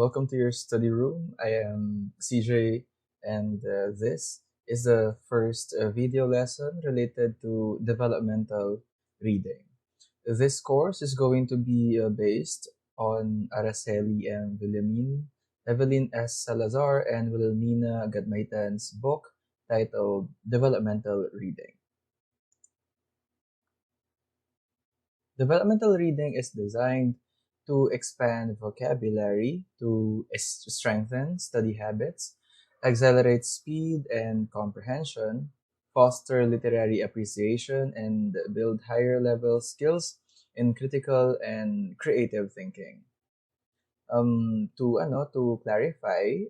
Welcome to your study room. I am CJ, and this is the first video lesson related to developmental reading. This course is going to be based on Araceli and Evelyn S. Salazar, and Wilhelmina Gadmaitan's book titled Developmental Reading. Developmental reading is designed to expand vocabulary, to strengthen study habits, accelerate speed and comprehension, foster literary appreciation, and build higher level skills in critical and creative thinking. To clarify,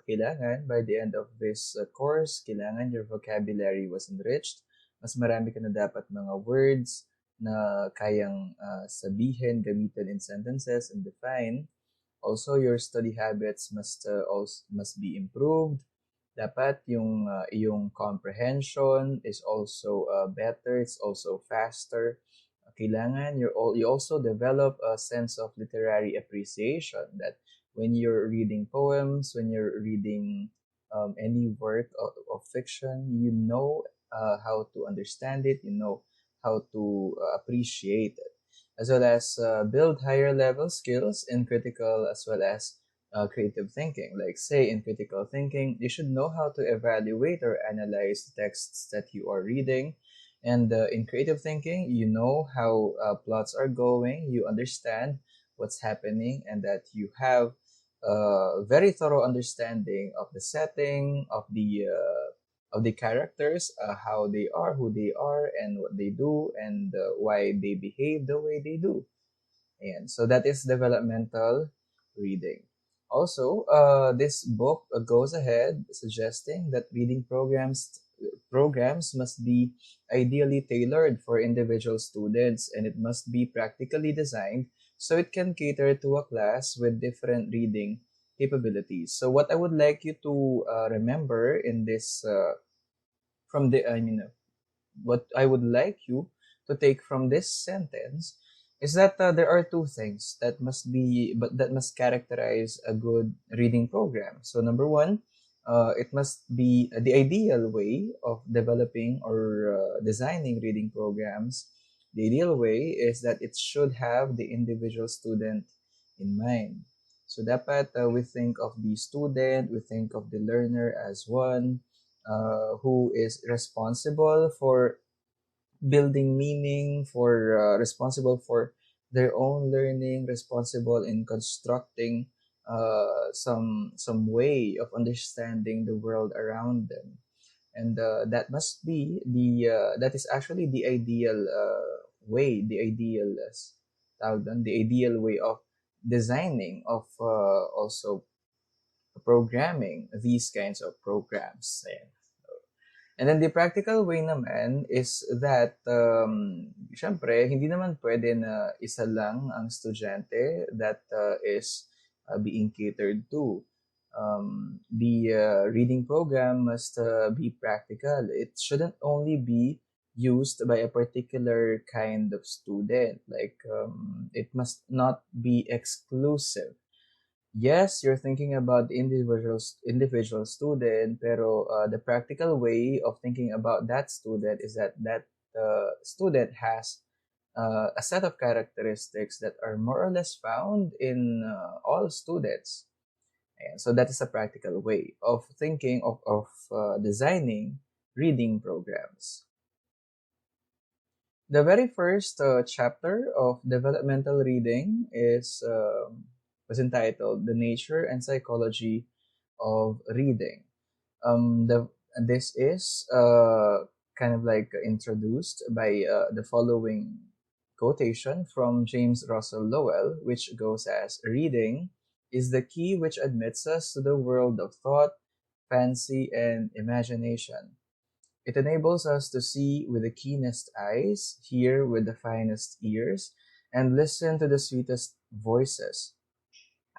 kailangan by the end of this course, kailangan your vocabulary was enriched. Mas marami ka na dapat mga words na kayang sabihin, gamitin in sentences and define. Also, your study habits must be improved. Dapat yung iyong comprehension is also better, it's also faster. Kailangan you also develop a sense of literary appreciation, that when you're reading poems, when you're reading any work of fiction, you know how to understand it, you know how to appreciate it, as well as build higher level skills in critical as well as creative thinking. Like, say, in critical thinking, you should know how to evaluate or analyze the texts that you are reading. And in creative thinking, you know how plots are going, you understand what's happening, and that you have a very thorough understanding of the setting, of the characters, how they are, who they are, and what they do, and why they behave the way they do. And so that is developmental reading. Also, this book goes ahead suggesting that reading programs must be ideally tailored for individual students, and it must be practically designed so it can cater to a class with different reading capabilities. So what I would like you to remember in this what I would like you to take from this sentence is that there are two things that must characterize a good reading program. So number one, it must be the ideal way of developing or designing reading programs. The ideal way is that it should have the individual student in mind. So dapat we think of the student, we think of the learner as one who is responsible for building meaning, for responsible for their own learning, responsible in constructing some way of understanding the world around them. And that must be that is actually the ideal way, the ideal the ideal way of designing, of also programming these kinds of programs. Ayan. And then the practical way naman is that, syempre, hindi naman pwede na isa lang ang estudyante that is being catered to. The reading program must be practical. It shouldn't only be used by a particular kind of student. Like, it must not be exclusive. Yes, you're thinking about the individual student, pero the practical way of thinking about that student is that student has a set of characteristics that are more or less found in all students. And so that is a practical way of thinking of designing reading programs. The very first chapter of developmental reading was entitled "The Nature and Psychology of Reading." This is kind of like introduced by the following quotation from James Russell Lowell, which goes as, "Reading is the key which admits us to the world of thought, fancy, and imagination. It enables us to see with the keenest eyes, hear with the finest ears, and listen to the sweetest voices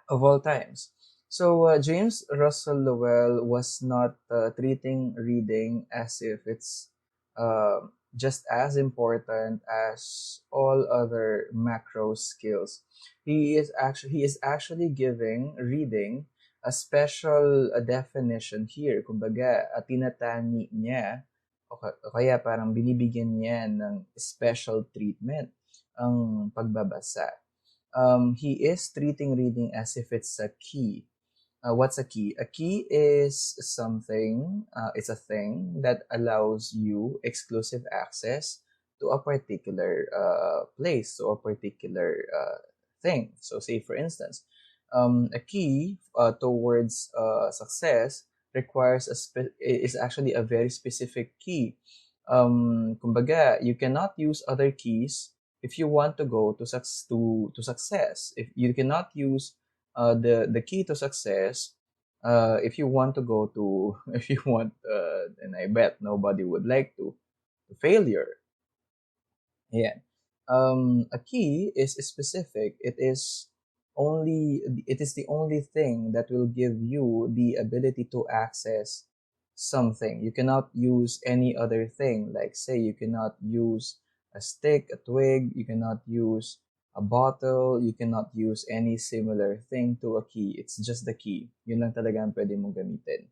of all times." So James Russell Lowell was not treating reading as if it's just as important as all other macro skills. He is actually giving reading a special definition here. Kumbaga, tinatani niya o kaya parang binibigyan niya ng special treatment ang pagbabasa. He is treating reading as if it's a key. What's a key? A key is something, it's a thing that allows you exclusive access to a particular place, to a particular thing. So, say for instance, a key towards success requires is actually a very specific key. Kumbaga, you cannot use other keys if you want to go to success. If you cannot use the key to success, if you want to go to if you want and I bet nobody would like to failure. Yeah. A key is specific. It is the only thing that will give you the ability to access something. You cannot use any other thing. Like say you cannot use a stick, a twig, you cannot use a bottle, you cannot use any similar thing to a key. It's just the key. Yun lang talaga ang pwede mong gamitin.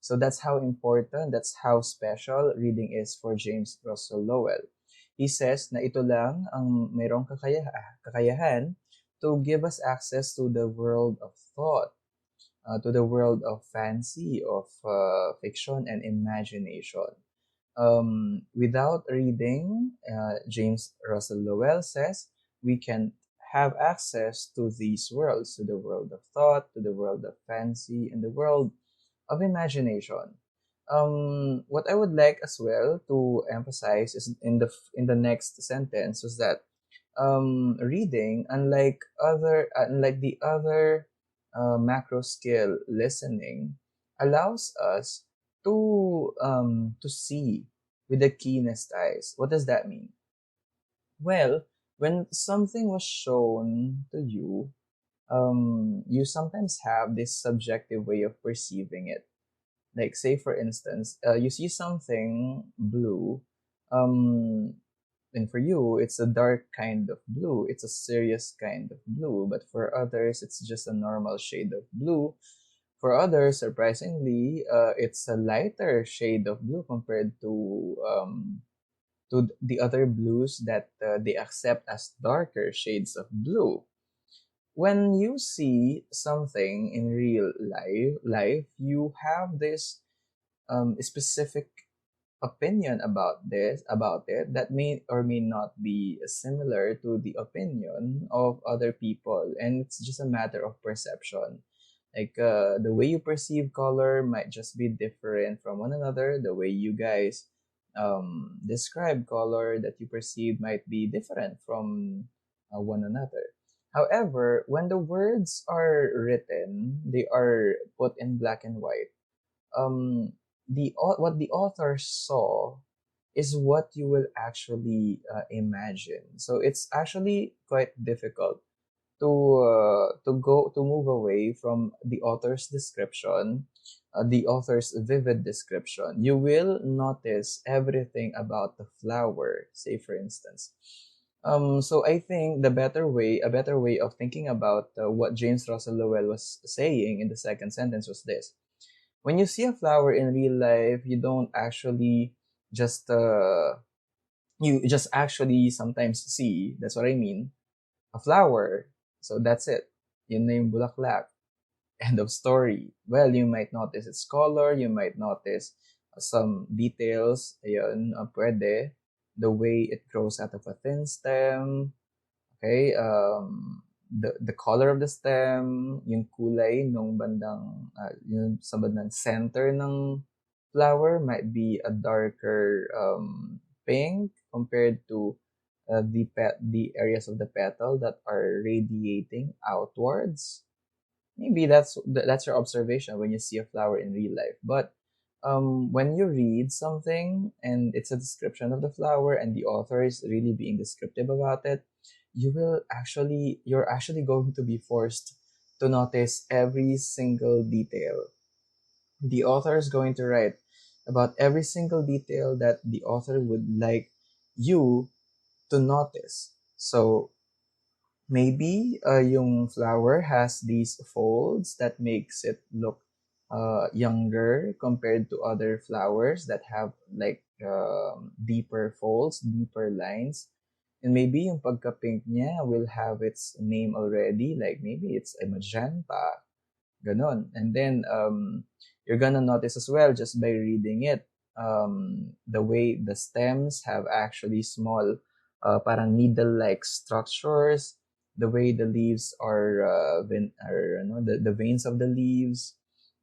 So that's how important, that's how special reading is for James Russell Lowell. He says na ito lang ang mayroong kakayahan to give us access to the world of thought, to the world of fancy, of fiction and imagination. Without reading, James Russell Lowell says, we can have access to these worlds, to the world of thought, to the world of fancy, and the world of imagination. What I would like as well to emphasize is in the next sentence was that reading, unlike the other macro skill, listening, allows us to see with the keenest eyes. What does that mean? Well, when something was shown to you, you sometimes have this subjective way of perceiving it. Like, say for instance, you see something blue, and for you, it's a dark kind of blue. It's a serious kind of blue. But for others, it's just a normal shade of blue. For others, surprisingly, it's a lighter shade of blue compared to the other blues that they accept as darker shades of blue. When you see something in real life, you have this specific opinion about it that may or may not be similar to the opinion of other people, and it's just a matter of perception. Like the way you perceive color might just be different from one another. The way you guys describe color that you perceive might be different from one another. However, when the words are written, they are put in black and white. What the author saw is what you will actually imagine. So it's actually quite difficult to move away from the author's description, the author's vivid description. You will notice everything about the flower, say for instance. So I think a better way of thinking about what James Russell Lowell was saying in the second sentence was this: when you see a flower in real life, you don't actually just you just actually sometimes see. That's what I mean, a flower. So that's it. Yun na yung bulaklak. End of story. Well, you might notice its color, you might notice some details. Ayun, pwede. The way it grows out of a thin stem. Okay, the color of the stem, yung kulay nung bandang, yung sa bandang center ng flower might be a darker pink compared to the areas of the petal that are radiating outwards. Maybe that's your observation when you see a flower in real life. But when you read something and it's a description of the flower and the author is really being descriptive about it, you're actually going to be forced to notice every single detail. The author is going to write about every single detail that the author would like you to notice. So maybe yung flower has these folds that makes it look younger compared to other flowers that have like deeper folds, deeper lines. And maybe yung pagka-pink niya will have its name already, like maybe it's a magenta, ganon. And then you're gonna notice as well just by reading it, the way the stems have actually small parang needle-like structures, the way the leaves the veins of the leaves,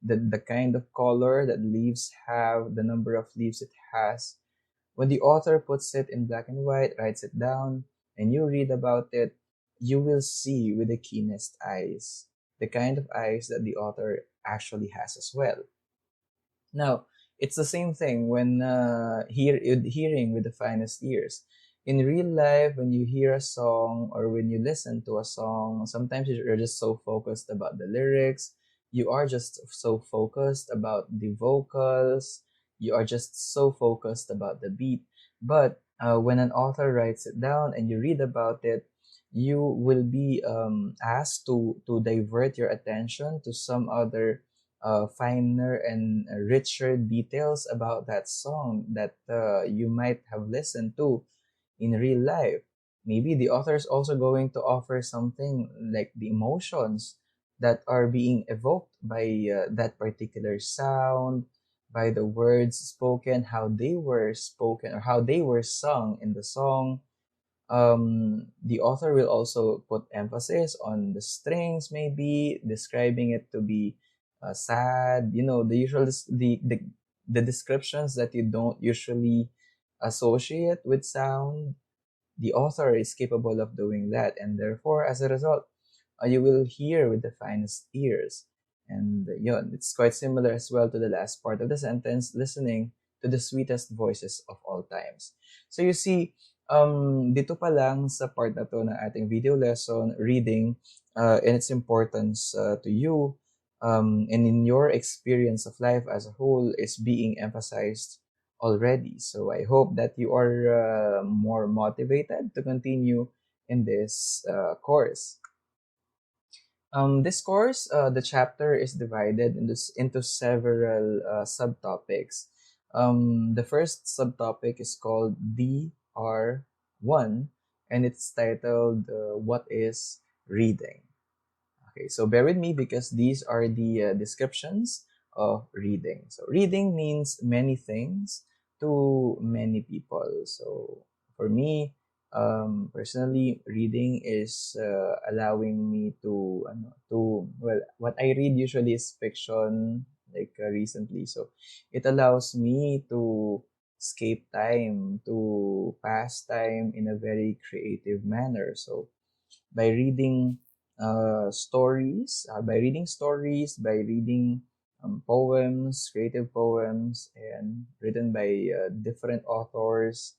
the kind of color that leaves have, the number of leaves it has. When the author puts it in black and white, writes it down, and you read about it, you will see with the keenest eyes, the kind of eyes that the author actually has as well. Now, it's the same thing when hearing with the finest ears. In real life, when you hear a song or when you listen to a song, sometimes you're just so focused about the lyrics. You are just so focused about the vocals. You are just so focused about the beat. But when an author writes it down and you read about it, you will be asked to divert your attention to some other finer and richer details about that song that you might have listened to in real life. Maybe the author is also going to offer something like the emotions that are being evoked by that particular sound, by the words spoken, how they were spoken, or how they were sung in the song. The author will also put emphasis on the strings, maybe describing it to be sad. You know, the usual the descriptions that you don't usually associate with sound. The author is capable of doing that, and therefore, as a result, you will hear with the finest ears. And it's quite similar as well to the last part of the sentence, listening to the sweetest voices of all times. So you see, dito pa lang sa part na to ng ating video lesson, reading, and its importance to you, and in your experience of life as a whole is being emphasized already. So I hope that you are more motivated to continue in this course. This course, the chapter is divided into several subtopics. The first subtopic is called DR1, and it's titled What is Reading? Okay, so bear with me because these are the descriptions of reading. So reading means many things to many people. So for me, personally, reading is allowing me what I read usually is fiction, like recently. So it allows me to escape time, to pass time in a very creative manner. So by reading stories, by reading poems, creative poems, and written by different authors,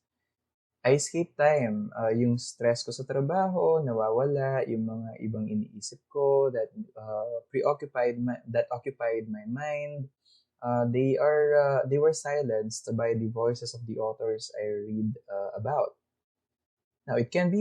I escape time. Yung stress ko sa trabaho, nawawala. Yung mga ibang iniisip ko that occupied my mind. They were silenced by the voices of the authors I read about. Now, it can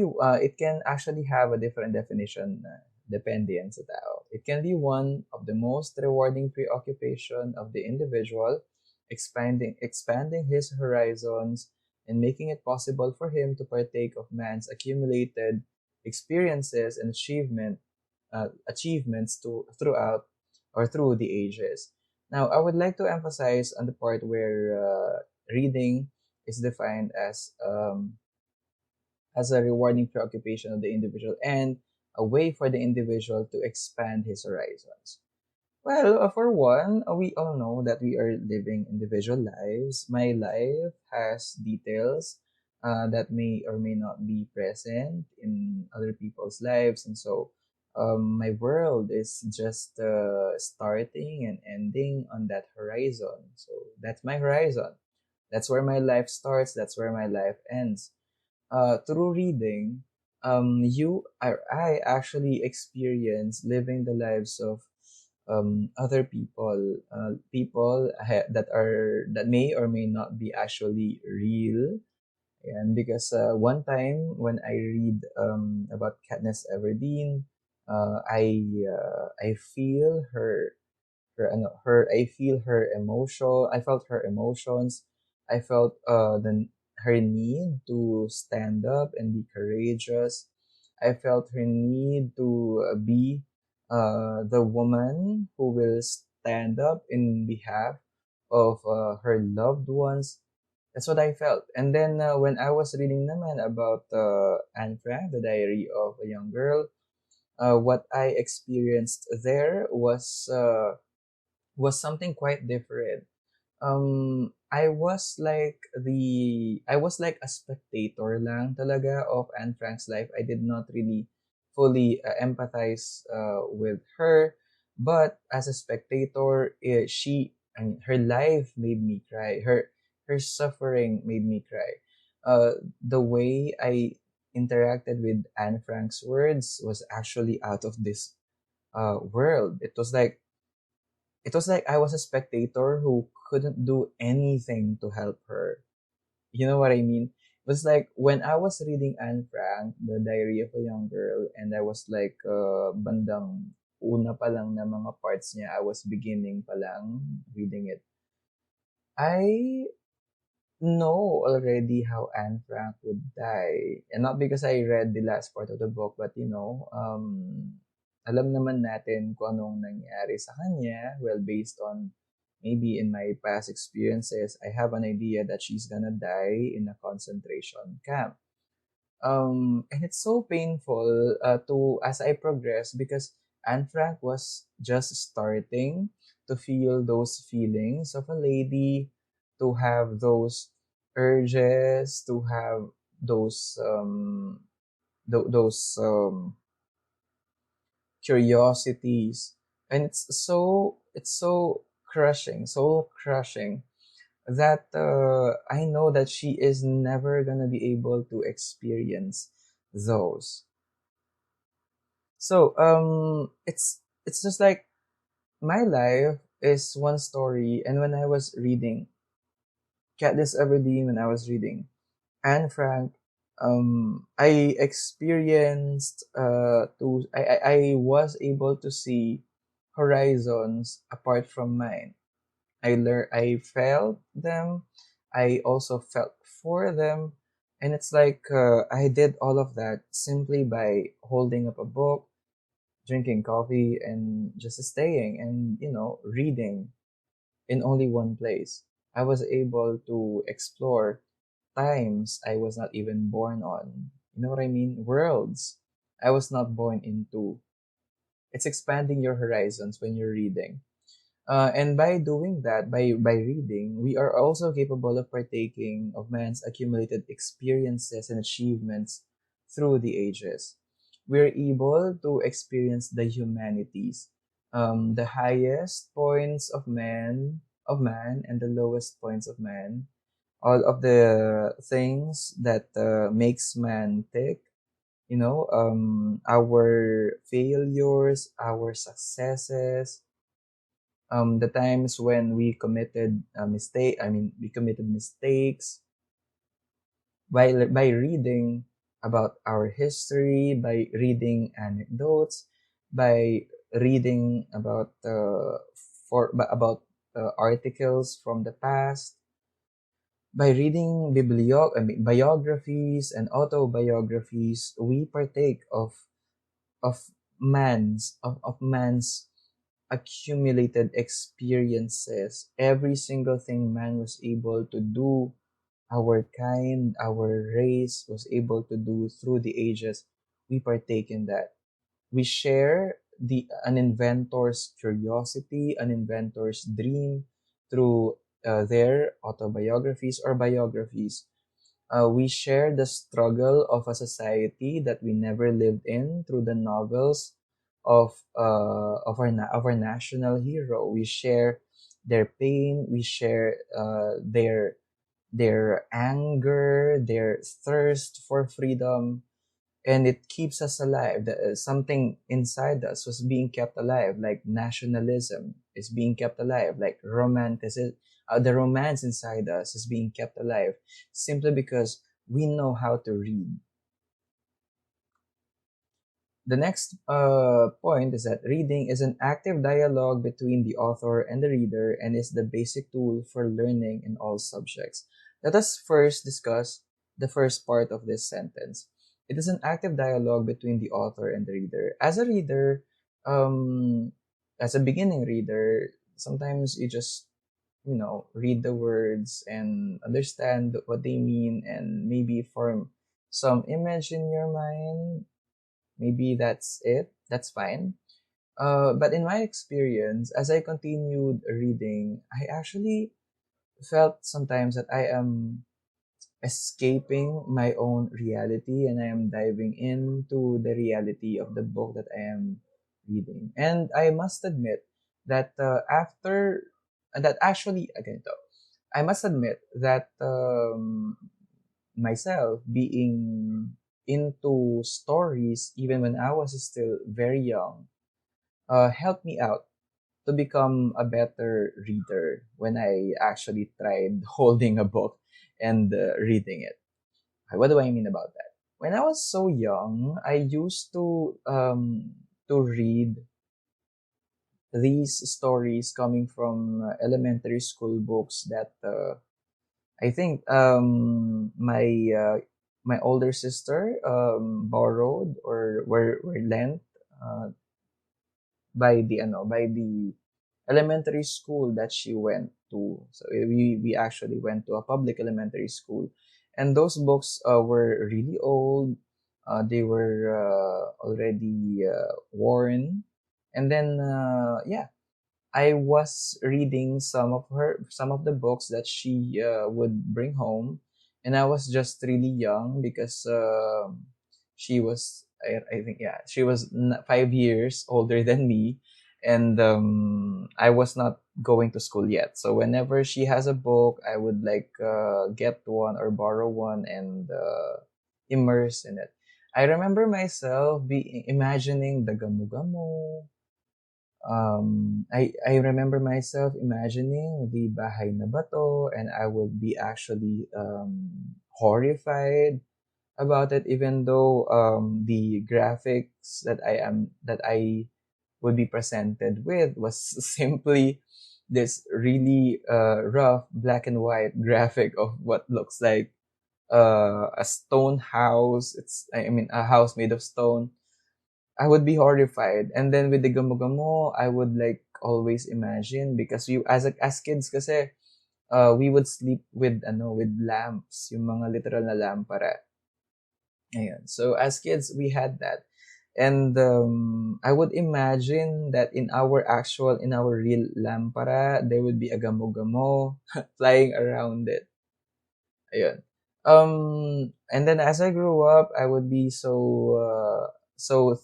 actually have a different definition, depende yan sa tao. It can be one of the most rewarding preoccupation of the individual, expanding his horizons and making it possible for him to partake of man's accumulated experiences and achievements throughout or through the ages. Now, I would like to emphasize on the part where reading is defined as a rewarding preoccupation of the individual and a way for the individual to expand his horizons. Well, for one, we all know that we are living individual lives. My life has details that may or may not be present in other people's lives. And so my world is just starting and ending on that horizon. So that's my horizon. That's where my life starts. That's where my life ends. Through reading, you or I actually experience living the lives of other people, that may or may not be actually real. And because one time when I read about Katniss Everdeen, I feel I feel her emotion. I felt her emotions. I felt her need to stand up and be courageous. I felt her need to be the woman who will stand up in behalf of her loved ones. That's what I felt. And then when I was reading naman about Anne Frank, the Diary of a Young Girl, what I experienced there was something quite different. I was like a spectator lang talaga of Anne Frank's life. I did not really fully empathize with her, but as a spectator, her life made me cry. Her suffering made me cry. The way I interacted with Anne Frank's words was actually out of this world. It was like I was a spectator who couldn't do anything to help her. You know what I mean? It was like when I was reading Anne Frank, The Diary of a Young Girl, and I was like bandang una pa lang na mga parts niya, I was beginning pa lang reading it. I know already how Anne Frank would die. And not because I read the last part of the book, but alam naman natin kung anong nangyari sa kanya. Well, based on maybe in my past experiences, I have an idea that she's gonna die in a concentration camp. And it's so painful to as I progress because Anne Frank was just starting to feel those feelings of a lady, to have those urges, to have those those curiosities, and it's so crushing that I know that she is never gonna be able to experience those. So it's just like my life is one story, and when I was reading Katniss Everdeen, when I was reading Anne Frank, I experienced I was able to see horizons apart from mine. I felt them. I also felt for them. And it's like I did all of that simply by holding up a book, drinking coffee, and just staying and, reading in only one place. I was able to explore times I was not even born on. You know what I mean? Worlds I was not born into. It's expanding your horizons when you're reading. And by doing that, by reading, we are also capable of partaking of man's accumulated experiences and achievements through the ages. We're able to experience the humanities, the highest points of man, and the lowest points of man, all of the things that makes man tick, our failures, our successes, the times when we committed a mistake, we committed mistakes by reading about our history, by reading anecdotes, by reading about articles from the past, by reading biographies and autobiographies. We partake of man's accumulated experiences, every single thing man was able to do, our kind, our race was able to do through the ages. We partake in that. We share an inventor's curiosity, an inventor's dream through their autobiographies or biographies. We share the struggle of a society that we never lived in through the novels of our national hero. We share their pain. We share their anger, their thirst for freedom. and it keeps us alive. Something inside us was being kept alive, like nationalism is being kept alive, like romanticism. The romance inside us is being kept alive simply because we know how to read. The next point is that reading is an active dialogue between the author and the reader and is the basic tool for learning in all subjects. Let us first discuss the first part of this sentence. It is an active dialogue between the author and the reader. As a reader, um, as a beginning reader, sometimes you just, read the words and understand what they mean and maybe form some image in your mind. Maybe that's it. That's fine. But in my experience, as I continued reading, I actually felt sometimes that I am escaping my own reality and I am diving into the reality of the book that I am reading. And I must admit that after that, actually, again, though, I must admit that myself being into stories even when I was still very young helped me out to become a better reader when I actually tried holding a book and reading it. What do I mean about that? When I was so young, I used to read these stories coming from elementary school books that I think my older sister borrowed or were lent uh, by the elementary school that she went to. So we actually went to a public elementary school, and those books were really old. They were already worn, and then yeah, I was reading some of the books that she would bring home, and I was just really young because she was I think yeah she was 5 years older than me, and I was not going to school yet. So whenever she has a book, I would like get one or borrow one and immerse in it. I remember myself be imagining the gamu gamu. I remember myself imagining the bahay na bato, and I would be actually horrified about it, even though the graphics that I would be presented with was simply this really rough black and white graphic of what looks like a stone house. I mean, a house made of stone. I would be horrified. And then with the gamo-gamo, I would like always imagine because you as kids kasi we would sleep with with lamps, yung mga literal na lampara. Ayun. So as kids, we had that. And I would imagine that in our real lampara, there would be a gamo-gamo flying around it. Ayun. And then as I grew up, I would be so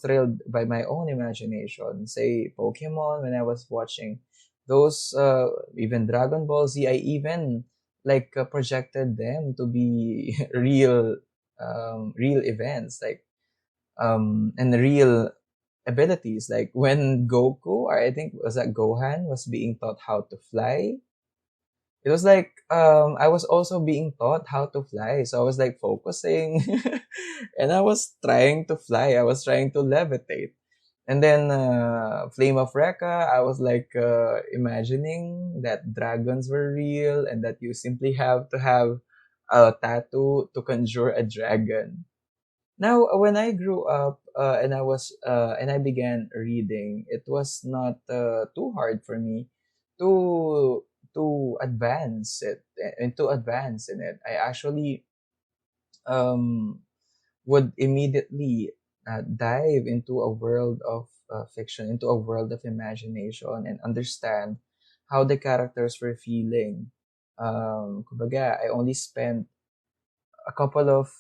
thrilled by my own imagination. Say Pokemon when I was watching those, even Dragon Ball Z. I even like projected them to be real events, like and real abilities. Like when Goku, or I think was that Gohan, was being taught how to fly, it was like I was also being taught how to fly. So I was like focusing and I was trying to fly. I was trying to levitate. And then Flame of Recca, I was like imagining that dragons were real and that you simply have to have a tattoo to conjure a dragon. Now, when I grew up and I began reading, it was not too hard for me to advance it and to advance in it. I actually um, would immediately dive into a world of fiction, into a world of imagination, and understand how the characters were feeling. Kumbaga, I only spent a couple of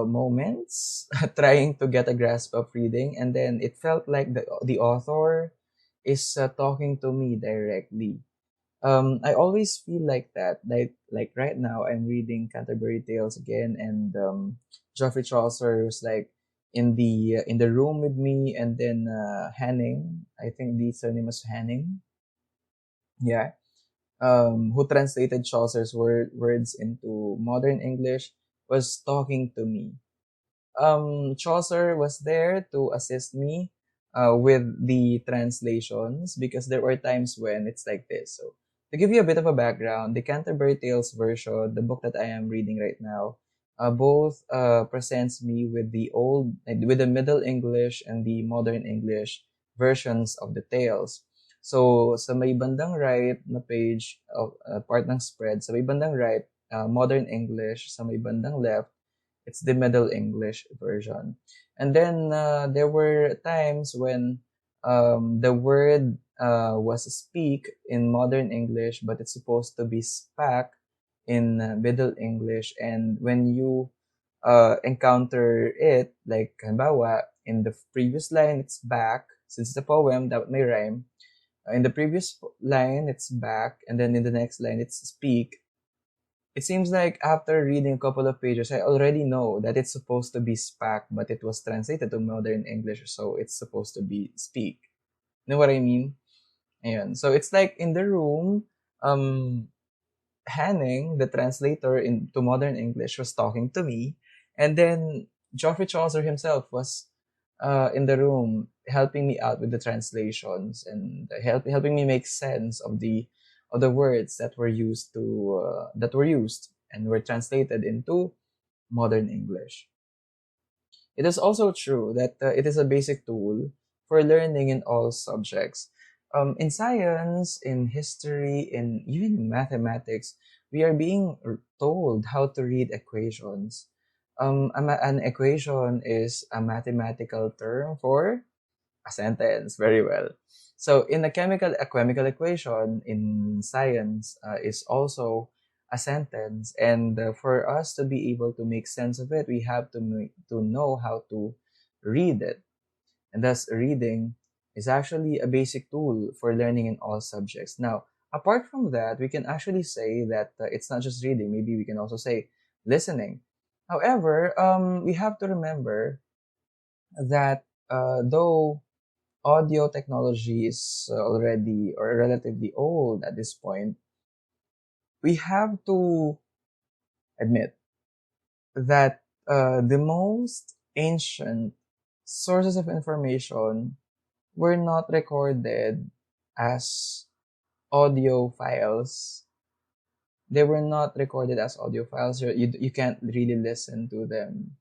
moments trying to get a grasp of reading, and then it felt like the author is talking to me directly. I always feel like that. Like right now, I'm reading Canterbury Tales again, and Geoffrey Chaucer was like in the room with me, and then Hanning, I think the surname was Hanning, yeah, who translated Chaucer's words into modern English, was talking to me. Chaucer was there to assist me with the translations because there were times when it's like this. So, to give you a bit of a background, the Canterbury Tales version, the book that I am reading right now, both presents me with with the Middle English and the Modern English versions of the tales. So, sa may bandang right na page of part ng spread, sa may bandang right, Modern English, sa may bandang left, it's the Middle English version. And then there were times when the word was speak in modern English, but it's supposed to be spak in Middle English. And when you encounter it, like halimbawa, in the previous line, it's back. Since it's a poem, that may rhyme. In the previous line, it's back. And then in the next line, it's speak. It seems like after reading a couple of pages, I already know that it's supposed to be SPAC, but it was translated to modern English, so it's supposed to be speak. You know what I mean? Ayun. So it's like in the room, um, Hanning, the translator into modern English, was talking to me, and then Geoffrey Chaucer himself was in the room helping me out with the translations and helping me make sense of the words that were used and were translated into modern English. It is also true that it is a basic tool for learning in all subjects. In science, in history, in even mathematics, we are being told how to read equations. An equation is a mathematical term for a sentence. Very well. So in a chemical equation in science is also a sentence, and for us to be able to make sense of it, we have to know how to read it. And thus, reading is actually a basic tool for learning in all subjects. Now, apart from that, we can actually say that it's not just reading. Maybe we can also say listening. However, we have to remember that though audio technology is already or relatively old at this point, we have to admit that the most ancient sources of information were not recorded as audio files. They were not recorded as audio files. You can't really listen to them.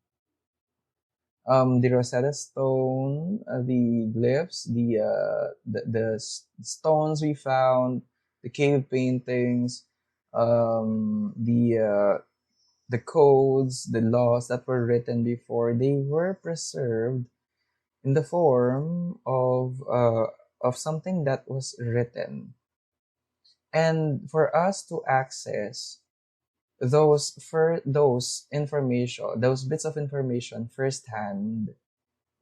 The Rosetta Stone, the glyphs, the stones we found, the cave paintings, the codes, the laws that were written before, they were preserved in the form of something that was written. And for us to access those bits of information firsthand,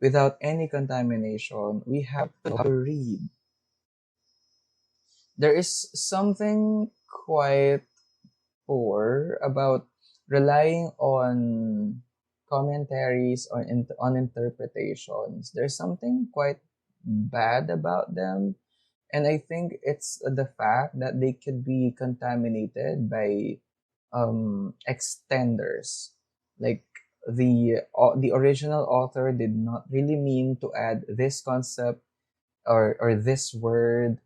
without any contamination, we have to read. There is something quite poor about relying on commentaries or on interpretations. There's something quite bad about them. And I think it's the fact that they could be contaminated by extenders. Like the original author did not really mean to add this concept or this word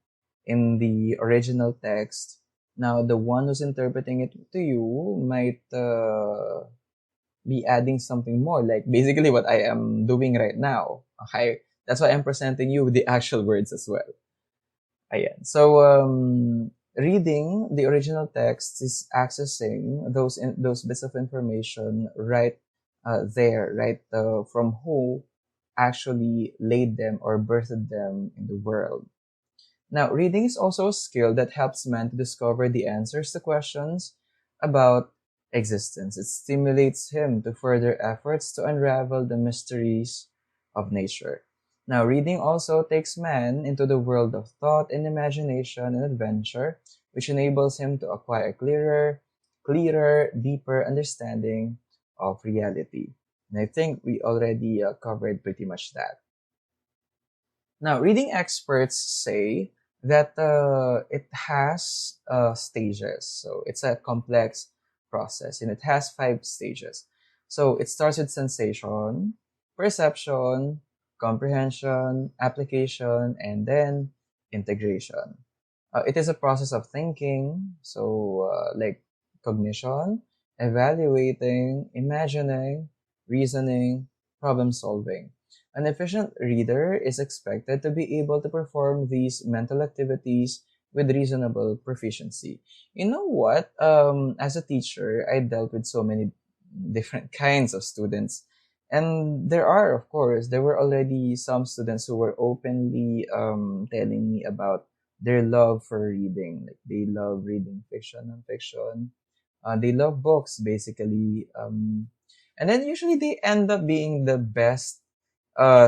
in the original text. Now, the one who's interpreting it to you might be adding something more, like basically what I am doing right now. Okay, that's why I'm presenting you with the actual words as well. Ayan. So, reading the original text is accessing those bits of information right there, right from who actually laid them or birthed them in the world. Now, reading is also a skill that helps man to discover the answers to questions about existence. It stimulates him to further efforts to unravel the mysteries of nature. Now, reading also takes man into the world of thought and imagination and adventure, which enables him to acquire a clearer, deeper understanding of reality. And I think we already covered pretty much that. Now, reading experts say that it has stages. So it's a complex process and it has 5 stages. So it starts with sensation, perception, comprehension, application, and then integration. It is a process of thinking, so like cognition, evaluating, imagining, reasoning, problem solving. An efficient reader is expected to be able to perform these mental activities with reasonable proficiency. You know what? As a teacher, I dealt with so many different kinds of students. And there were already some students who were openly telling me about their love for reading. Like they love reading fiction and fiction. They love books, basically. And then usually they end up being the best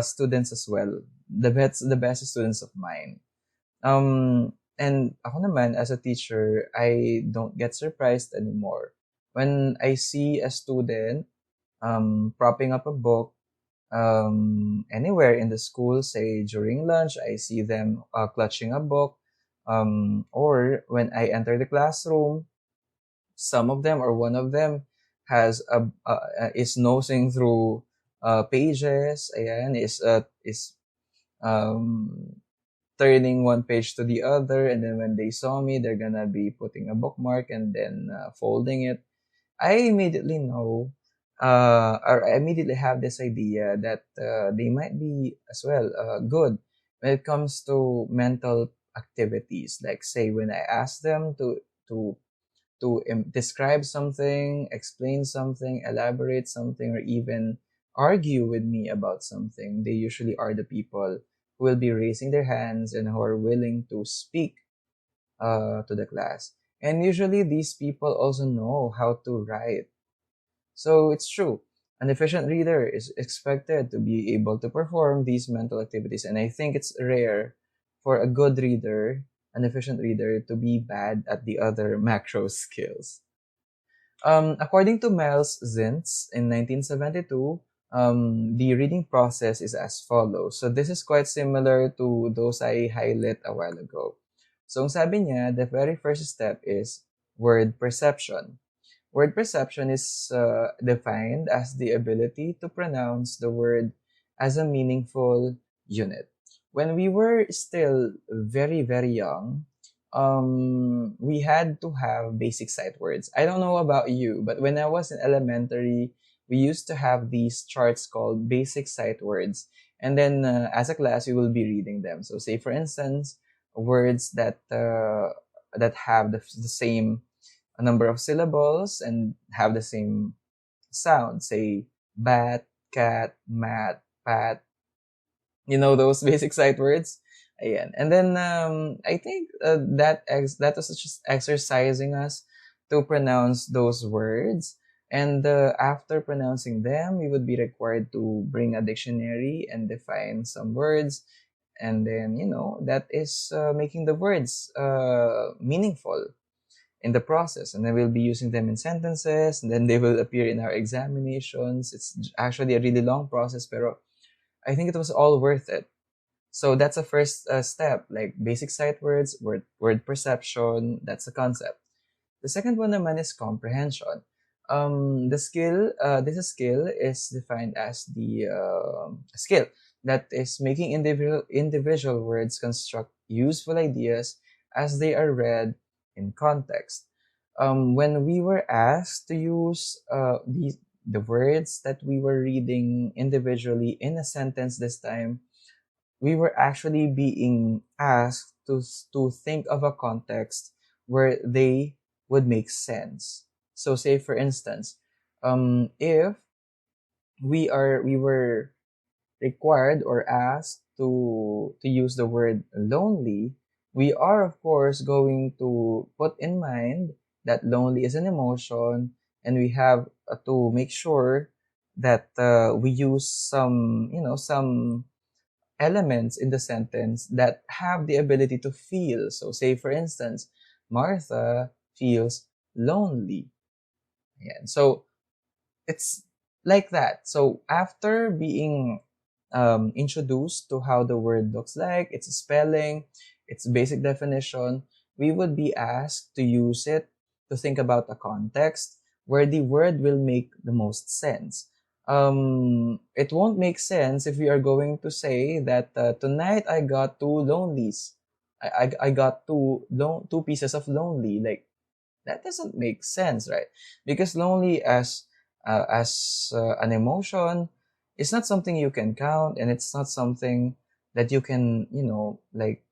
students as well. The best students of mine. And ako naman, as a teacher, I don't get surprised anymore. When I see a student propping up a book anywhere in the school, say during lunch, I see them clutching a book. Or when I enter the classroom, some of them or one of them is nosing through pages. Ayan, is um, turning one page to the other, and then when they saw me, they're gonna be putting a bookmark and then folding it. I immediately know, or I immediately have this idea that they might be as well good when it comes to mental activities. Like say when I ask them to describe something, explain something, elaborate something, or even argue with me about something, they usually are the people who will be raising their hands and who are willing to speak to the class. And usually these people also know how to write. So it's true. An efficient reader is expected to be able to perform these mental activities. And I think it's rare for a good reader, an efficient reader, to be bad at the other macro skills. According to Miles Zintz in 1972, the reading process is as follows. So this is quite similar to those I highlighted a while ago. So ang sabi niya, the very first step is word perception. Word perception is defined as the ability to pronounce the word as a meaningful unit. When we were still very, very young, we had to have basic sight words. I don't know about you, but when I was in elementary, we used to have these charts called basic sight words. And then as a class, we will be reading them. So say, for instance, words that have the same number of syllables and have the same sound. Say, bat, cat, mat, pat, those basic sight words. Ayan. And then I think that was just exercising us to pronounce those words. And after pronouncing them, we would be required to bring a dictionary and define some words. And then, that is making the words meaningful in the process. And then we'll be using them in sentences, and then they will appear in our examinations. It's actually a really long process, pero I think it was all worth it. So that's the first step, like basic sight words, word perception. That's the concept. The second one naman is comprehension. This skill is defined as the skill that is making individual words construct useful ideas as they are read in context. When we were asked to use the words that we were reading individually in a sentence this time, we were actually being asked to think of a context where they would make sense. So say for instance, if we were required or asked to use the word lonely, we are of course going to put in mind that lonely is an emotion, and we have to make sure that we use some elements in the sentence that have the ability to feel. So say for instance, Martha feels lonely. Yeah. So it's like that. So after being introduced to how the word looks like, its spelling, its basic definition, we would be asked to use it to think about a context where the word will make the most sense. It won't make sense if we are going to say that tonight I got two lonelies. I got two pieces of lonely. Like, that doesn't make sense, right? Because lonely as an emotion is not something you can count, and it's not something that you can, like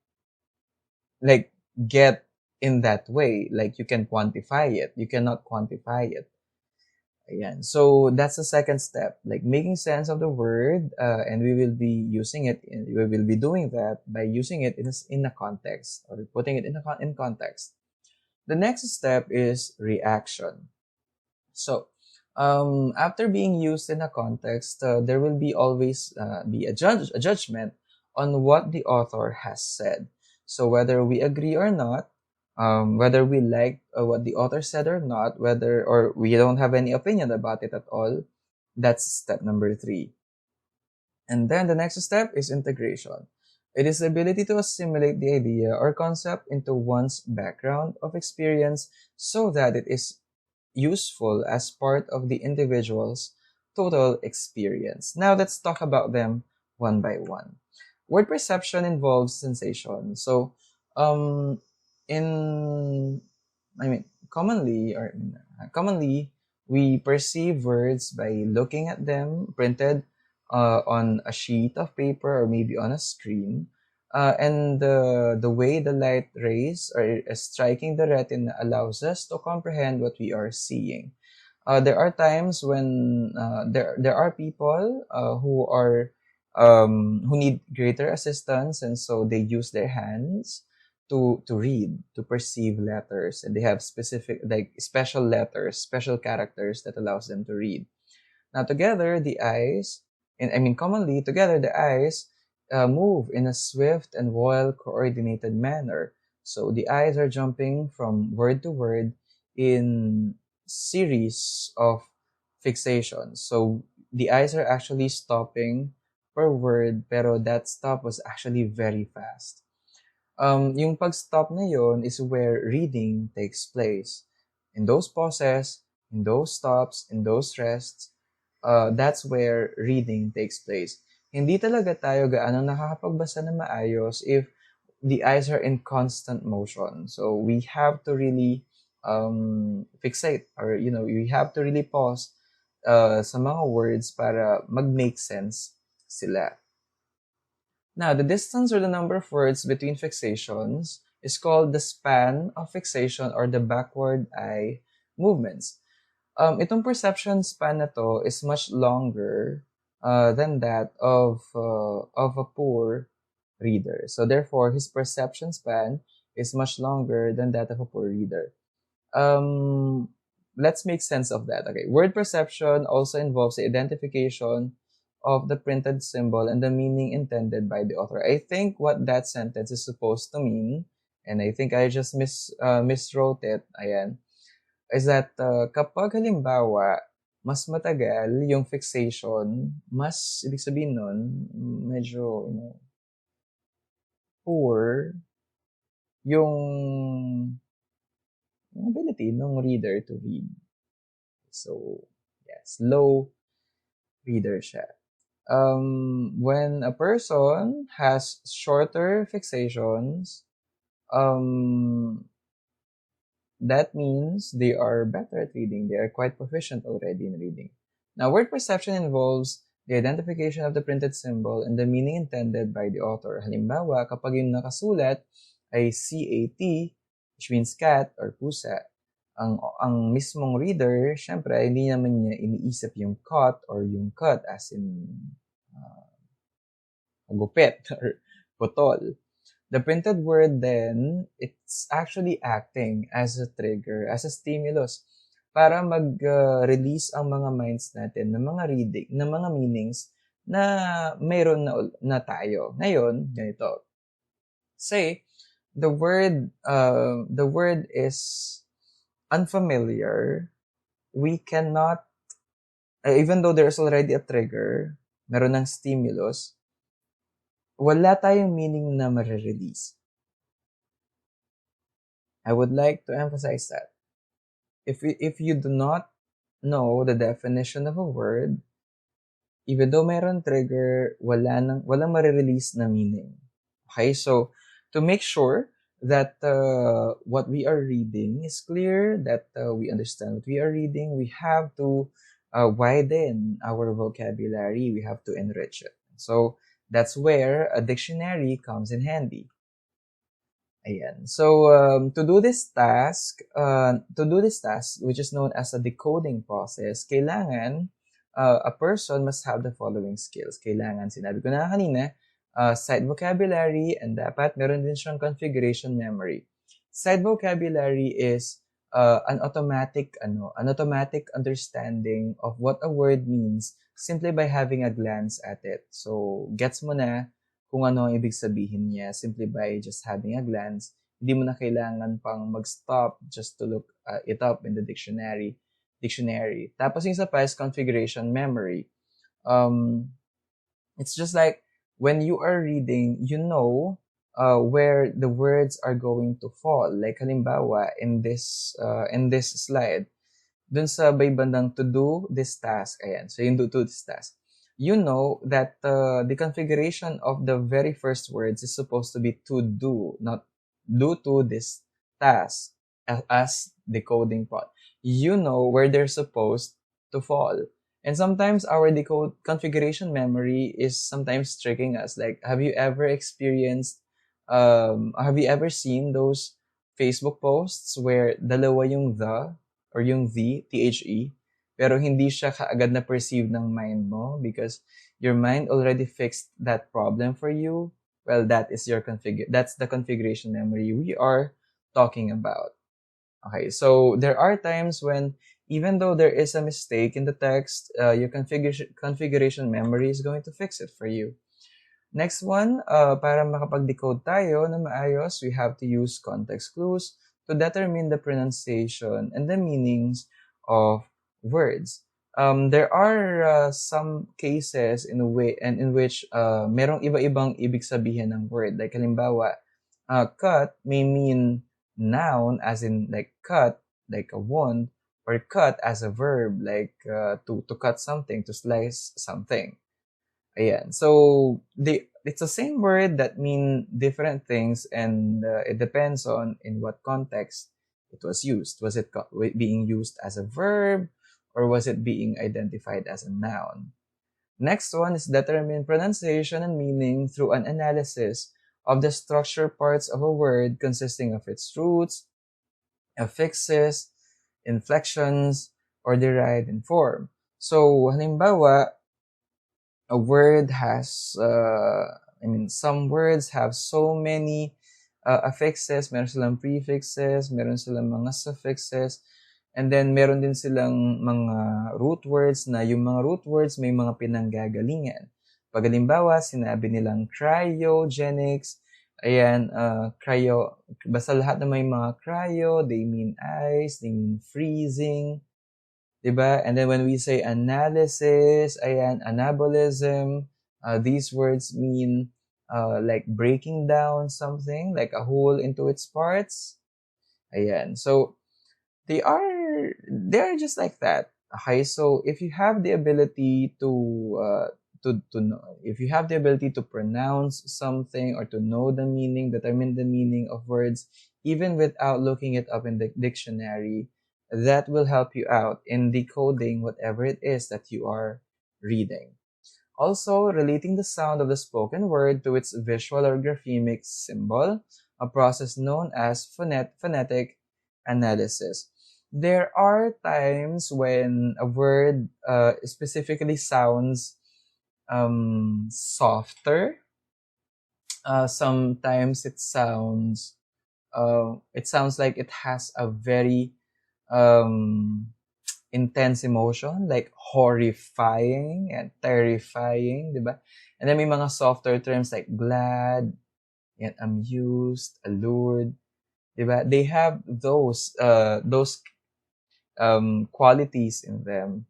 get in that way. Like, you can quantify it. You cannot quantify it. Again, so that's the second step, like making sense of the word, and we will be using it. We will be doing that by using it in a context, or putting it in context. The next step is reaction. So, after being used in a context, there will be always be a judgment on what the author has said. So whether we agree or not, whether we like what the author said or not, whether or we don't have any opinion about it at all, that's step number three. And then the next step is integration. It is the ability to assimilate the idea or concept into one's background of experience so that it is useful as part of the individual's total experience. Now let's talk about them one by one. Word perception involves sensation. So, um, in I mean, commonly we perceive words by looking at them printed on a sheet of paper or maybe on a screen. And the way the light rays are striking the retina allows us to comprehend what we are seeing. There are times when there are people who need greater assistance, and so they use their hands to read, to perceive letters, and they have specific, like, special letters, special characters that allows them to read. Now together the eyes, and I mean commonly together the eyes move in a swift and well-coordinated manner. So the eyes are jumping from word to word in series of fixations. So the eyes are actually stopping per word, pero that stop was actually very fast. Yung pag-stop na yun is where reading takes place. In those pauses, in those stops, in those rests, that's where reading takes place. Hindi talaga tayo gaano nakakapagbasa na maayos if the eyes are in constant motion. So we have to really fixate, or we have to really pause sa mga words para mag-make sense sila. Now, the distance or the number of words between fixations is called the span of fixation or the backward eye movements. Itong perception span na to is much longer than that of a poor reader. So therefore, his perception span is much longer than that of a poor reader. Um, let's make sense of that. Okay, word perception also involves the identification of the printed symbol and the meaning intended by the author. I think what that sentence is supposed to mean, and I think I just miswrote it, ayan, is that kapag halimbawa, mas matagal yung fixation, mas ibig sabihin nun, medyo, poor yung ability ng reader to read. So, yes, low reader siya. When a person has shorter fixations, um, that means they are better at reading. They are quite proficient already in reading. Now, word perception involves the identification of the printed symbol and the meaning intended by the author. Halimbawa, kapag yung nakasulat ay CAT, which means cat or pusa, ang mismong reader, syempre, hindi naman niya iniisip yung cut or yung cut as in gupit or putol. The printed word then, it's actually acting as a trigger, as a stimulus para mag-release ang mga minds natin ng mga reading, ng mga meanings na mayroon na tayo. Ngayon, ganito. Say, the word is unfamiliar. We cannot even though there's already a trigger, meron ng stimulus, wala tayong meaning na marirelease. I would like to emphasize that. If you do not know the definition of a word, even though meron trigger, walang marirelease na meaning. Okay, so to make sure that what we are reading is clear, that we understand what we are reading, we have to widen our vocabulary. We have to enrich it. So that's where a dictionary comes in handy. Ayan. So to do this task, which is known as a decoding process, kailangan a person must have the following skills. Kailangan, sinabi ko na kanina, sight vocabulary, and dapat meron din siyang configuration memory. Sight vocabulary is an automatic understanding of what a word means simply by having a glance at it. So gets mo na kung ano ang ibig sabihin niya simply by just having a glance. Hindi mo na kailangan pang mag-stop just to look it up in the dictionary. Tapos yung isa pa is configuration memory. It's just like when you are reading, you know where the words are going to fall. Like halimbawa, in this slide, dun sa may bandang to do this task, ayan, so yung do this task, you know that the configuration of the very first words is supposed to be to do, not do to this task as decoding part. You know where they're supposed to fall. And sometimes our decode configuration memory is sometimes tricking us. Like, have you ever seen those Facebook posts where dalawa yung the or yung the, pero hindi siya kaagad na perceive ng mind mo because your mind already fixed that problem for you? Well, that's the configuration memory we are talking about. Okay, so there are times when even though there is a mistake in the text, your configuration memory is going to fix it for you. Next one, para makapag-decode tayo na maayos, we have to use context clues to determine the pronunciation and the meanings of words. There are some cases in which merong iba-ibang ibig sabihin ng word. Like halimbawa, cut may mean noun as in like cut, like a wound, or cut as a verb, like to cut something, to slice something. Ayan. So it's the same word that mean different things, and it depends on in what context it was used. Was it being used as a verb, or was it being identified as a noun? Next one is determine pronunciation and meaning through an analysis of the structure parts of a word consisting of its roots, affixes, inflections, or derived in form. So, halimbawa, a word has, some words have so many affixes, meron silang prefixes, meron silang mga suffixes, and then meron din silang mga root words na yung mga root words may mga pinanggagalingan. Pag halimbawa, sinabi nilang cryogenics, ayan, basta lahat na may mga cryo, they mean ice, they mean freezing, diba? And then when we say analysis, ayan, anabolism, these words mean like breaking down something, like a whole into its parts. Ayan. So they are just like that. Okay, so if you have the ability to know, if you have the ability to pronounce something or to know the meaning, determine the meaning of words, even without looking it up in the dictionary, that will help you out in decoding whatever it is that you are reading. Also, relating the sound of the spoken word to its visual or graphemic symbol, a process known as phonetic analysis. There are times when a word specifically sounds softer. Sometimes it sounds like it has a very intense emotion, like horrifying and terrifying, diba? And then may mga softer terms like glad, and amused, allured, diba? They have those qualities in them.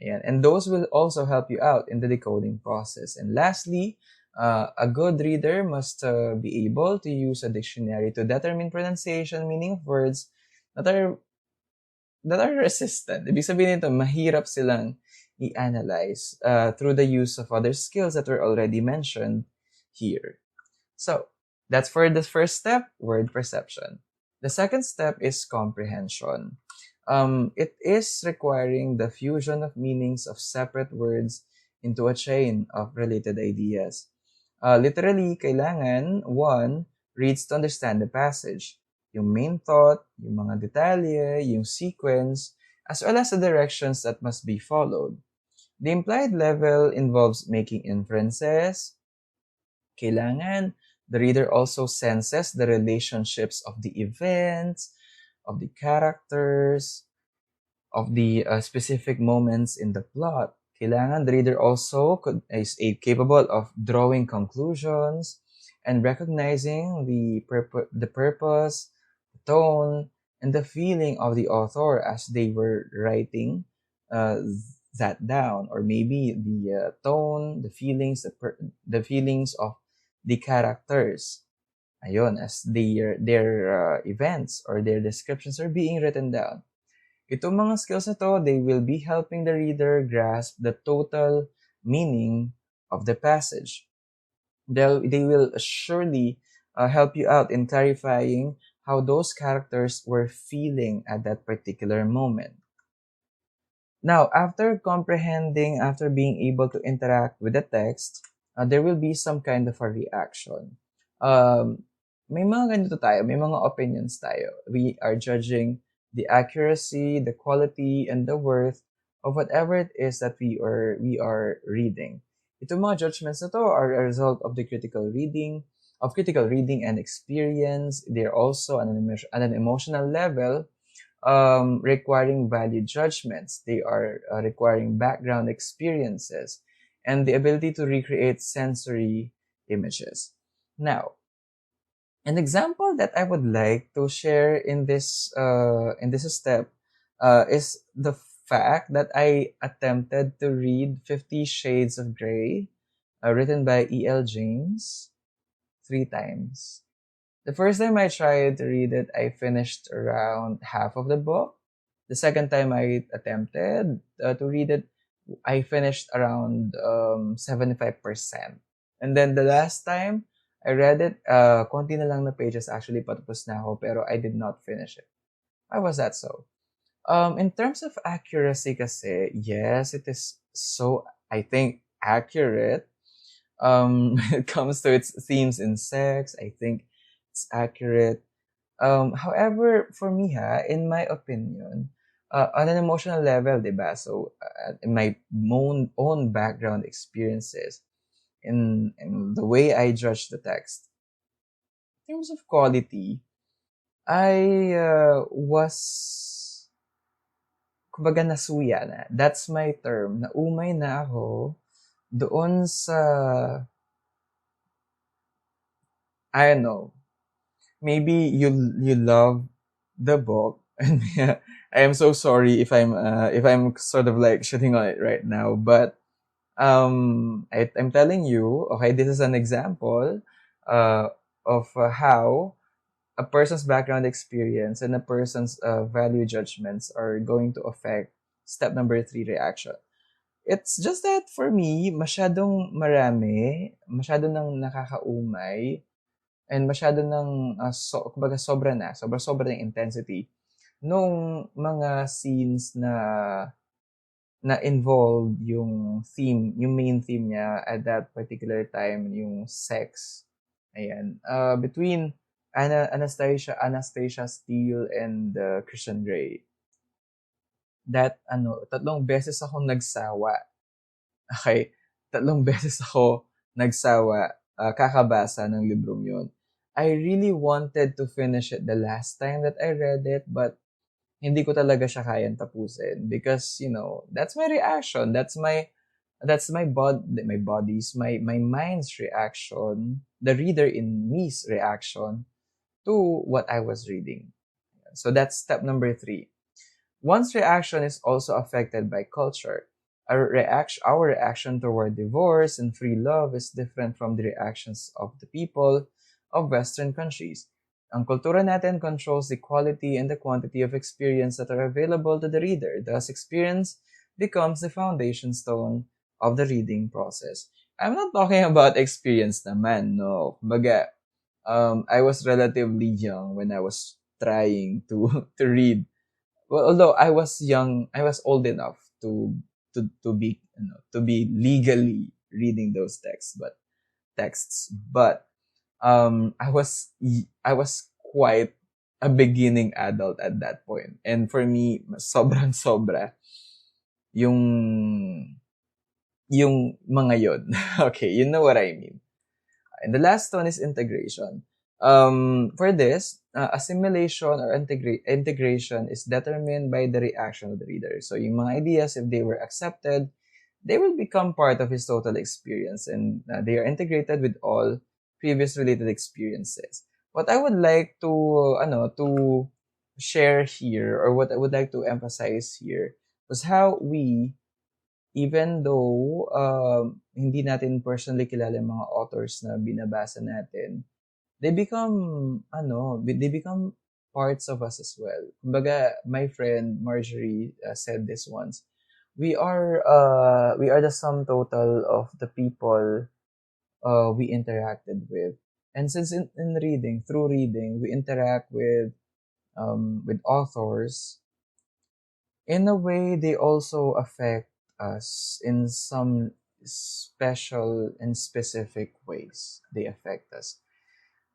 Ayan. And those will also help you out in the decoding process. And lastly, a good reader must be able to use a dictionary to determine pronunciation, meaning of words that are resistant. Ibig sabihin nito, mahirap silang i-analyze through the use of other skills that were already mentioned here. So, that's for the first step, word perception. The second step is comprehension. It is requiring the fusion of meanings of separate words into a chain of related ideas. Literally, kailangan, one, reads to understand the passage. Yung main thought, yung mga detalye, yung sequence, as well as the directions that must be followed. The implied level involves making inferences. Kailangan, the reader also senses the relationships of the events, of the characters, of the specific moments in the plot. Kailangan the reader also is capable of drawing conclusions and recognizing the purpose, the tone, and the feeling of the author as they were writing uh, that down, or maybe the tone, the feelings, the feelings of the characters. Ayun, as their events or their descriptions are being written down. Itong mga skills na to, they will be helping the reader grasp the total meaning of the passage. They will surely help you out in clarifying how those characters were feeling at that particular moment. Now, after comprehending, after being able to interact with the text, there will be some kind of a reaction. May mga ganito tayo, may mga opinions tayo. We are judging the accuracy, the quality, and the worth of whatever it is that we are reading. Itong mga judgments na to are a result of the critical reading, and experience. They're also on an emotional level, requiring value judgments. They are requiring background experiences and the ability to recreate sensory images. Now, an example that I would like to share in this step is the fact that I attempted to read 50 Shades of Grey, written by E.L. James, 3 times. The first time I tried to read it, I finished around half of the book. The second time I attempted to read it, I finished around 75%. And then the last time I read it, konti na lang na pages actually, patapos na ako, pero I did not finish it. Why was that so? In terms of accuracy kasi, yes, it is so, I think, accurate. When it comes to its themes in sex, I think it's accurate. However, for me in my opinion, on an emotional level, diba? So, in my own background experiences, in the way I judge the text, in terms of quality, I was, kumbaga nasuya na. That's my term. Naumay na ako doon sa, I don't know, maybe you love the book, and I am so sorry if I'm sort of like shitting on it right now, but I'm telling you, okay, this is an example uh, of how a person's background experience and a person's value judgments are going to affect step number 3, reaction. It's just that for me, masyadong marami, masyado nang nakakaumay, and masyado ng kumbaga sobra ng intensity nung mga scenes na involved yung theme, yung main theme niya at that particular time, yung sex. Ayan. Between Anastasia Steele and Christian Grey. That, 3 beses akong nagsawa. Okay? 3 beses ako nagsawa kakabasa ng librong yun. I really wanted to finish it the last time that I read it, but hindi ko talaga siya kayang tapusin because, that's my reaction. That's my my mind's reaction, the reader in me's reaction to what I was reading. So that's step number 3. One's reaction is also affected by culture. Our reaction toward divorce and free love is different from the reactions of the people of Western countries. Ang kultura natin controls the quality and the quantity of experience that are available to the reader. Thus, experience becomes the foundation stone of the reading process. I'm not talking about experience naman, no. Kumbaga, I was relatively young when I was trying to to read. Well, although I was young, I was old enough to be to be legally reading those texts, but I was quite a beginning adult at that point, and for me, sobrang sobra yung mga yon. Okay, you know what I mean. And the last one is integration. For this, assimilation or integration is determined by the reaction of the reader. So yung mga ideas, if they were accepted, they will become part of his total experience, and they are integrated with all previous related experiences. What I would like to share here, or what I would like to emphasize here, was how we, even though hindi natin personally kilala yung mga authors na binabasa natin, they become parts of us as well. Kumbaga, my friend Marjorie said this once. We are the sum total of the people we interacted with. And since in reading, through reading, we interact with authors, in a way they also affect us in some special and specific ways. They affect us.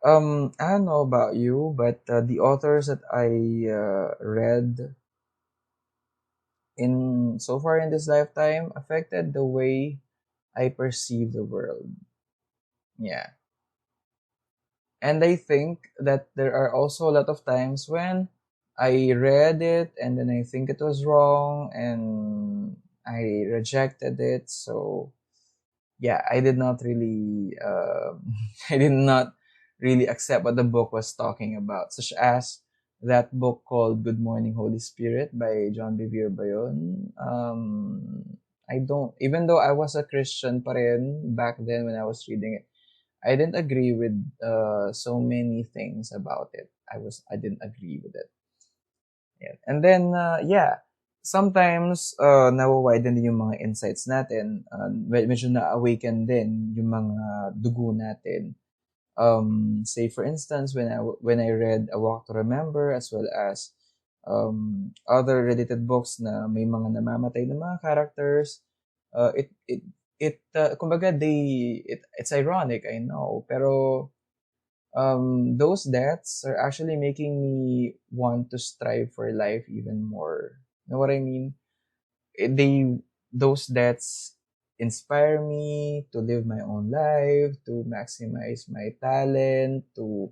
I don't know about you, but the authors that I read in so far in this lifetime affected the way I perceive the world. Yeah. And I think that there are also a lot of times when I read it and then I think it was wrong and I rejected it. So yeah, I did not really I did not really accept what the book was talking about, such as that book called Good Morning Holy Spirit by John Bevere Bayon. I don't, even though I was a Christian pa rin back then when I was reading it, I didn't agree with so many things about it. I didn't agree with it. Yeah. And then yeah, sometimes nawa-widen din yung mga insights natin. Medyo na-awaken din yung mga dugo natin. Say for instance, when I read A Walk to Remember, as well as other related books na may mga namamatay na mga characters, kumbaga it's ironic, I know, pero those deaths are actually making me want to strive for life even more. You know what I mean? Those deaths inspire me to live my own life, to maximize my talent, to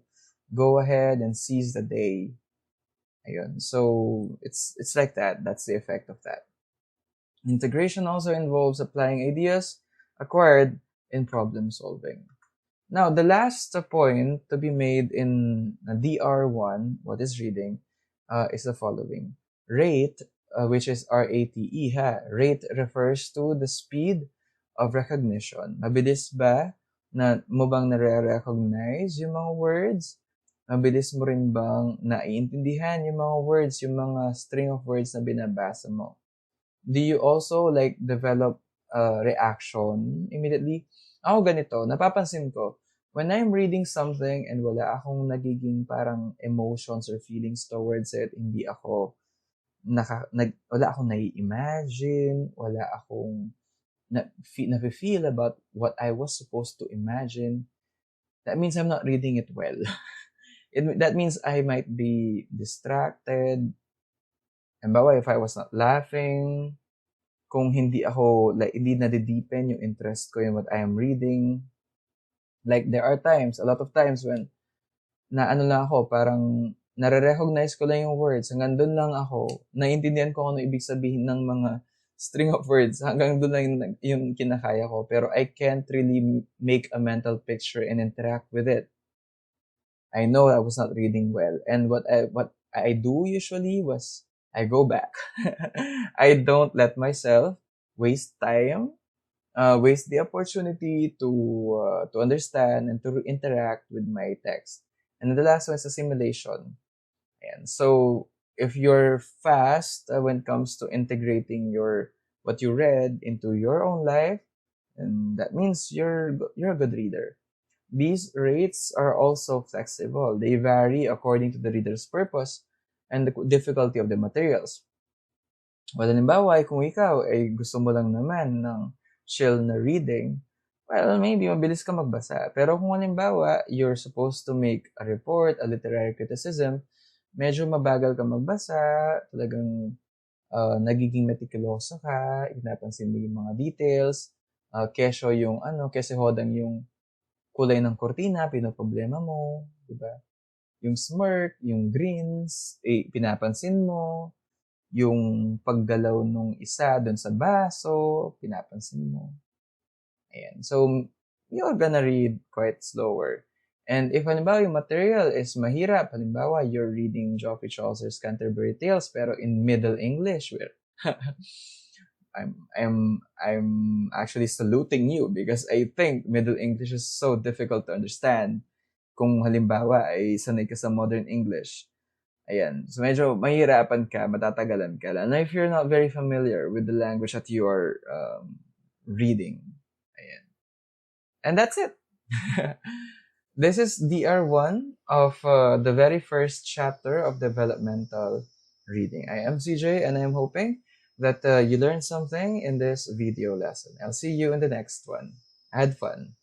go ahead and seize the day. Ayun. So it's like that. That's the effect of that. Integration also involves applying ideas acquired in problem solving. Now, the last point to be made in DR1, what is reading, is the following. Rate, which is R-A-T-E, rate refers to the speed of recognition. Mabilis ba mo bang nare-recognize yung mga words? Mabilis mo rin bang naiintindihan yung mga words, yung mga string of words na binabasa mo? Do you also develop reaction immediately? Ako ganito, napapansin ko, when I'm reading something and wala akong nagiging parang emotions or feelings towards it, hindi ako wala akong nai-imagine, wala akong na-feel about what I was supposed to imagine, that means I'm not reading it well. That means I might be distracted. And bawa, if I was not laughing, kung hindi ako, hindi nadideepen yung interest ko in what I am reading. Like, there are times, a lot of times when, lang ako, parang, nare-recognize ko lang yung words, hanggang doon lang ako, naiintindihan ko ano ibig sabihin ng mga string of words, hanggang doon lang yung kinakaya ko, pero I can't really make a mental picture and interact with it. I know I was not reading well, and what I do usually was, I go back. I don't let myself waste time, waste the opportunity to understand and to interact with my text. And then the last one is assimilation. And so if you're fast when it comes to integrating your what you read into your own life, and that means you're a good reader. These rates are also flexible. They vary according to the reader's purpose and the difficulty of the materials. Well, halimbawa, kung ikaw ay gusto mo lang naman ng chill na reading, well, maybe mabilis ka magbasa. Pero kung halimbawa, you're supposed to make a report, a literary criticism, medyo mabagal ka magbasa, talagang nagiging meticuloso ka, pinapansin mo yung mga details, kesyo hodang yung kulay ng kortina, pinoproblema mo, di ba? Yung smirk, yung greens, pinapansin mo, yung paggalaw nung isa doon sa baso, pinapansin mo. Ayan. So, you're gonna read quite slower. And if halimbawa yung material is mahirap, halimbawa you're reading Geoffrey Chaucer's Canterbury Tales pero in Middle English, where I'm actually saluting you because I think Middle English is so difficult to understand. Kung halimbawa ay sanay ka sa Modern English. Ayan. So medyo mahirapan ka, matatagalan ka. And if you're not very familiar with the language that you are reading. Ayan. And that's it. This is DR1 of the very first chapter of Developmental Reading. I am CJ and I'm hoping that you learned something in this video lesson. I'll see you in the next one. Had fun.